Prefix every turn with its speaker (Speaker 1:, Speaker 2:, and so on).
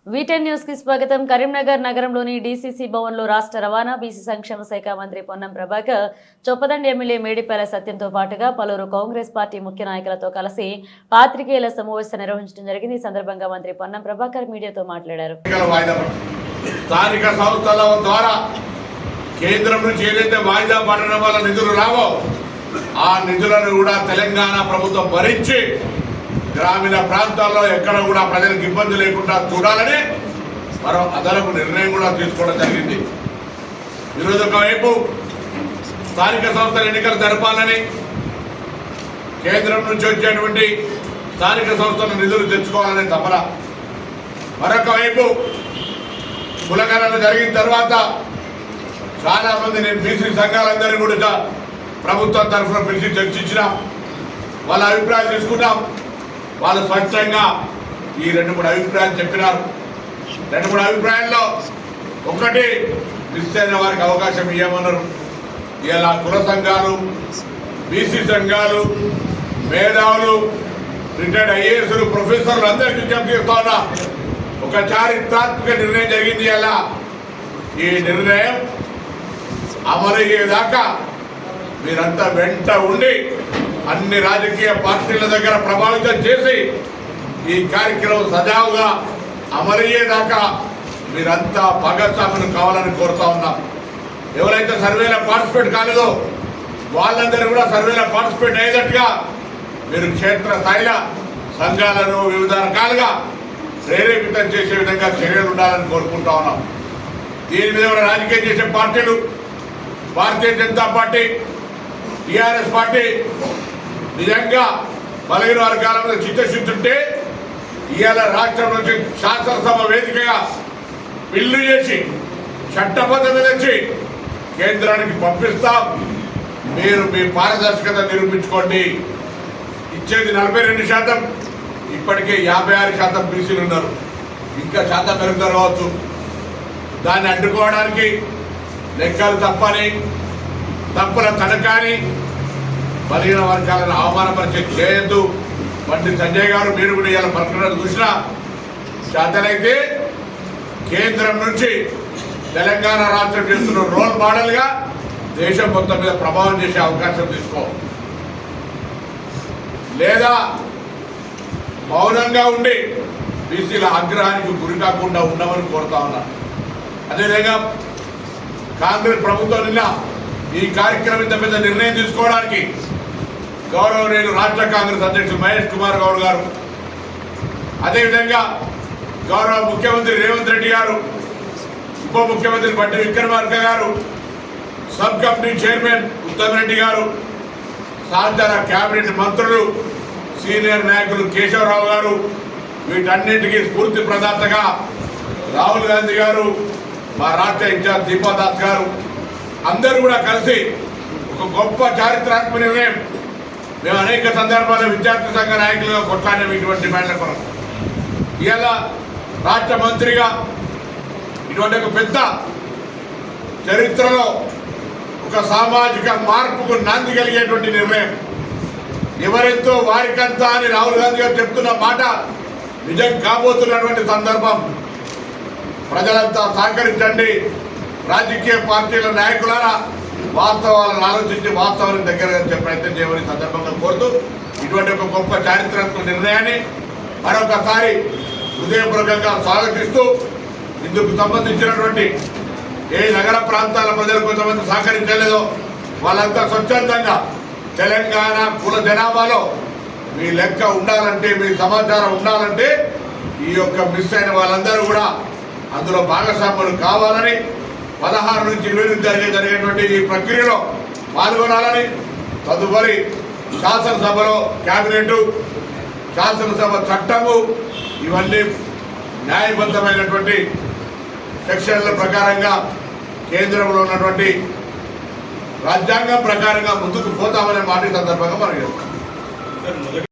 Speaker 1: వీటెన్ news కి స్వాగతం. కరీంనగర్ నగరంలోని డీసీసీ భవన్లో రాష్ట్ర రవాణా బీసీ సంక్షేమ శాఖ మంత్రి పొన్నం ప్రభాకర్, చొప్పదండి ఎమ్మెల్యే మేడిపల్లి సత్యంతో పాటుగా పలువురు కాంగ్రెస్ పార్టీ ముఖ్య నాయకులతో కలిసి పాత్రికేయుల సమావేశం నిర్వహించడం జరిగింది. ఈ సందర్భంగా మంత్రి పొన్నం ప్రభాకర్ మీడియాతో మాట్లాడారు.
Speaker 2: స్థానిక సంస్థల ద్వారా కేంద్రం నుంచి ఏదైతే వాయిదా పడడం వల్ల నిధులు రావో ఆ నిధులను కూడా తెలంగాణ ప్రభుత్వం భరించి గ్రామీణ ప్రాంతాల్లో ఎక్కడ కూడా ప్రజలకు ఇబ్బంది లేకుండా చూడాలని మరో అదనపు నిర్ణయం కూడా తీసుకోవడం జరిగింది. ఈరోజు ఒకవైపు స్థానిక సంస్థల ఎన్నికలు జరపాలని కేంద్రం నుంచి వచ్చేటువంటి స్థానిక సంస్థల నిధులు తెచ్చుకోవాలనే తపన, మరొక వైపు కులగణన జరిగిన తర్వాత చాలా మంది నేను బీసీ సంఘాలందరినీ కూడా ప్రభుత్వం తరఫున పిలిచి చర్చించినాం, వాళ్ళ అభిప్రాయాలు తీసుకున్నాం. వాళ్ళు స్పష్టంగా ఈ 2-3 అభిప్రాయాలు చెప్పినారు. 2-3 అభిప్రాయాల్లో ఒకటి, మిస్ అయిన వారికి అవకాశం ఇవ్వమన్నారు. ఇలా కుల సంఘాలు, బీసీ సంఘాలు, మేధావులు, రిటైర్డ్ ఐఏఎస్లు, ప్రొఫెసర్లు అందరికీ విజ్ఞప్తి చేస్తా ఉన్నా, ఒక చారిత్రాత్మక నిర్ణయం జరిగింది. అలా ఈ నిర్ణయం అమలయ్యేదాకా మీరంతా వెంట ఉండి అన్ని రాజకీయ పార్టీల దగ్గర ప్రభావితం చేసి ఈ కార్యక్రమం సజావుగా అమలయ్యేదాకా మీరంతా భాగస్వాములు కావాలని కోరుతా ఉన్నాం. ఎవరైతే సర్వేలో పార్టిసిపేట్ కాలేదో వాళ్ళందరూ కూడా సర్వేలో పార్టిసిపేట్ అయ్యేటట్టుగా మీరు క్షేత్ర స్థాయిలో సంఘాలను వివిధ రకాలుగా ప్రేరేపితం చేసే విధంగా చర్యలు ఉండాలని కోరుకుంటా ఉన్నాం. దీని మీద కూడా రాజకీయం చేసే పార్టీలు, Bharatiya Janata party, TRS party నిజంగా బలహీన వర్గాల మీద చిత్తశుద్ధి ఉంటే ఇవాళ రాష్ట్రం నుంచి శాసనసభ వేదికగా బిల్లు చేసి చట్టబద్ధత తెచ్చి కేంద్రానికి పంపిస్తాం. మీరు మీ పారదర్శకత నిరూపించుకోండి. ఇచ్చేది 42%, ఇప్పటికే 56% బీసీలు ఉన్నారు, ఇంకా శాతం పెరుగుతారు కావచ్చు. దాన్ని అడ్డుకోవడానికి లెక్కలు తప్పని, తప్పుల తనకాని, బలహీన వర్గాలను అవమానపరిచే చేయొద్దు. బండి సంజయ్ గారు మీరు కూడా ఇవాళ ప్రకటన చూసినా శాతనైతే కేంద్రం నుంచి తెలంగాణ రాష్ట్రం చేస్తున్న రోల్ మోడల్గా దేశం మొత్తం మీద ప్రభావం చేసే అవకాశం తీసుకో, లేదా మౌనంగా ఉండి బీసీల ఆగ్రహానికి గురి కాకుండా ఉండమని కోరుతా ఉన్నా. అదేవిధంగా కాంగ్రెస్ ప్రభుత్వం నిన్న ఈ కార్యక్రమం ఇంత పెద్ద నిర్ణయం తీసుకోవడానికి గౌరవనీయులు రాష్ట్ర కాంగ్రెస్ అధ్యక్షులు మహేష్ కుమార్ గౌడ్ గారు, అదేవిధంగా గౌరవ ముఖ్యమంత్రి రేవంత్ రెడ్డి గారు, ఉప ముఖ్యమంత్రి బట్టి విక్రమార్క గారు, sub committee chairman Uttam Reddy గారు, సహచర కేబినెట్ మంత్రులు, సీనియర్ నాయకులు కేశవరావు గారు, వీటన్నిటికీ స్ఫూర్తి ప్రదాతగా రాహుల్ గాంధీ గారు, మా రాష్ట్ర ఇన్ఛార్జ్ దీపాదాస్ గారు అందరూ కూడా కలిసి ఒక గొప్ప చారిత్రాత్మక నిర్ణయం. మేము అనేక సందర్భాల్లో విద్యార్థి సంఘ నాయకులుగా కొట్లాడిన ఇటువంటి డిమాండ్ల కొరకు ఇవాళ రాష్ట్ర మంత్రిగా ఇటువంటి ఒక పెద్ద చరిత్రలో ఒక సామాజిక మార్పుకు నాంది కలిగేటువంటి నిర్ణయం. ఎవరెంతో వారికంతా అని రాహుల్ గాంధీ గారు చెప్తున్న మాట నిజం కాబోతున్నటువంటి సందర్భం. ప్రజలంతా సహకరించండి. రాజకీయ పార్టీల నాయకులారా వాస్తవాలను ఆలోచించి వాస్తవానికి దగ్గరగా ప్రయత్నం చేయమని సందర్భంగా కోరుతూ ఇటువంటి ఒక గొప్ప చారిత్రాత్మక నిర్ణయాన్ని మరొకసారి హృదయపూర్వకంగా స్వాగతిస్తూ ఇందుకు సంబంధించినటువంటి ఏ నగర ప్రాంతాల ప్రజలు కొంతమంది సహకరించలేదో వాళ్ళంతా స్వచ్ఛందంగా తెలంగాణ కుల జనాభాలో మీ లెక్క ఉండాలంటే, మీ సమాచారం ఉండాలంటే ఈ యొక్క మిస్ అయిన వాళ్ళందరూ కూడా అందులో భాగస్వాములు కావాలని, 16 నుంచి 20 జరిగేటువంటి ఈ ప్రక్రియలో పాల్గొనాలని, తదుపరి శాసనసభలో క్యాబినెట్, శాసనసభ చట్టము ఇవన్నీ న్యాయబద్ధమైనటువంటి సెక్షన్ల ప్రకారంగా కేంద్రంలో ఉన్నటువంటి రాజ్యాంగం ప్రకారంగా ముందుకు పోతామనే మాట సందర్భంగా మనం చేస్తాం.